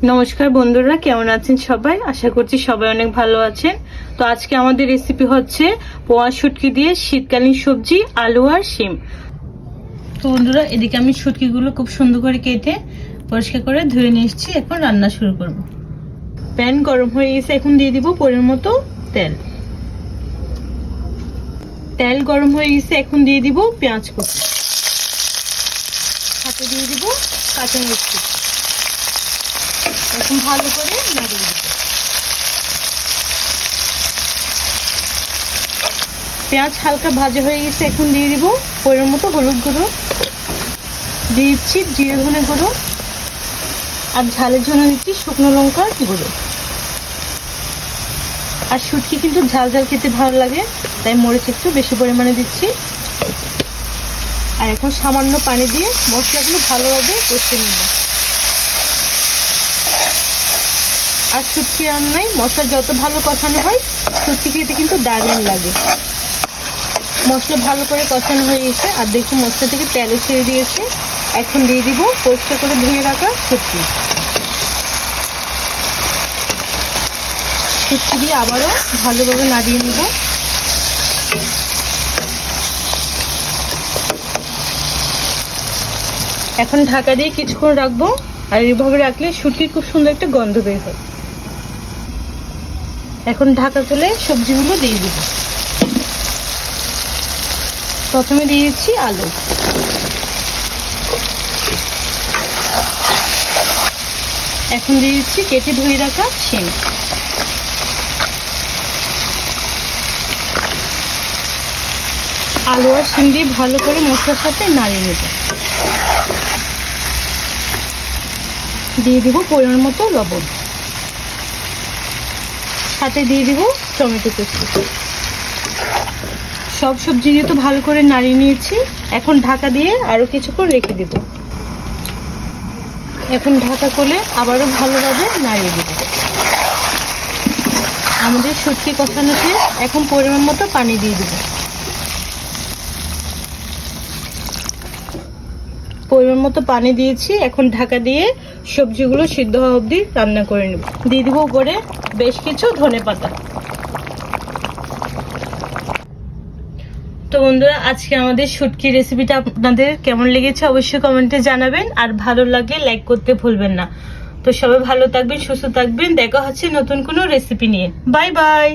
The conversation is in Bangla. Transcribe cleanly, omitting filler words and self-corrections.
নমস্কার বন্ধুরা, কেমন আছেন সবাই? আশা করছি সবাই অনেক ভালো আছেন। তো আজকে আমাদের রেসিপি হচ্ছে পোয়া শুটকি দিয়ে শীতকালীন সবজি আলু আর শিম। তো বন্ধুরা, এদিকে আমি শুটকিগুলো খুব সুন্দর করে কেটে পরিষ্কার করে ধুয়ে নিয়ে এসেছি। এখন রান্না শুরু করব। প্যান গরম হয়ে গেছে, এখন দিয়ে দিব পরিমাণ মতো তেল। তেল গরম হয়ে গেছে, এখন দিয়ে দিব পেঁয়াজ কুচি, সাথে দিয়ে দিব কাঁচামরিচ কুচি। এখন ভালো করে নাড়িয়ে দিব। পেঁয়াজ হালকা ভাজা হয়ে গেছে, এখন দিয়ে দিব পরিমাণ মতো হলুদ গুঁড়ো, দিয়ে দিচ্ছি জিরে ধনে গুঁড়ো, আর ঝালের জন্য দিচ্ছি শুকনো লঙ্কার গুঁড়ো। আর শুটকি কিন্তু ঝাল ঝাল খেতে ভালো লাগে, তাই মরিচ একটু বেশি পরিমাণে দিচ্ছি। আর এখন সামান্য পানি দিয়ে মশলাগুলো ভালোভাবে কষে নেব। আর শুটকি রান্নায় মশলা যত ভালো কষানো হয় শুটকি খেতে কিন্তু দারুণ লাগে। মশলা ভালো করে কষানো হয়ে গেছে, আর দেখি মশলা থেকে তেল ছেড়ে দিয়েছে। এখন দিয়ে দিব পরিষ্কার করে ধুয়ে রাখা শুটকি। শুটকি দিয়ে আবারও ভালোভাবে নাড়িয়ে নেব। এখন ঢাকা দিয়ে কিছুক্ষণ রাখবো, আর এইভাবে রাখলে শুটকির খুব সুন্দর একটা গন্ধ বের হয়। এখন ঢাকা তুলে সবজিগুলো দিয়ে দিব। প্রথমে দিয়ে দিচ্ছি আলু, এখন দিয়ে দিচ্ছি কেটে ধুয়ে রাখা শিম। আলু আর শিম দিয়ে ভালো করে মশলার সাথে নাড়িয়ে নেব। দিয়ে দিব পরিমাণ মতো লবণ, সাথে দিয়ে দিব টমেটো কুচি। সব সবজি দিয়ে তো ভালো করে নাড়িয়ে নিয়েছি। এখন ঢাকা দিয়ে আরো কিছুক্ষণ রেখে দিব। এখন ঢাকা খুলে আবারও ভালোভাবে নাড়িয়ে দিব। আমাদের শুটকি কষানো শেষ, এখন পরিমাণ মতো পানি দিয়ে দিব। পরিমাণ মতো পানি দিয়েছি। এখন ঢাকা দিয়ে সবজিগুলো সিদ্ধ হওয়া অবধি রান্না করে নেব। দিয়ে দিব উপরে বেশ কিছু ধনেপাতা। তো বন্ধুরা, আজকে আমাদের শুটকি রেসিপিটা আপনাদের কেমন লেগেছে অবশ্যই কমেন্টে জানাবেন, আর ভালো লাগলে লাইক করতে ভুলবেন না। তো সবাই ভালো থাকবেন, সুস্থ থাকবেন। দেখা হচ্ছে নতুন কোনো রেসিপি নিয়ে। Bye bye.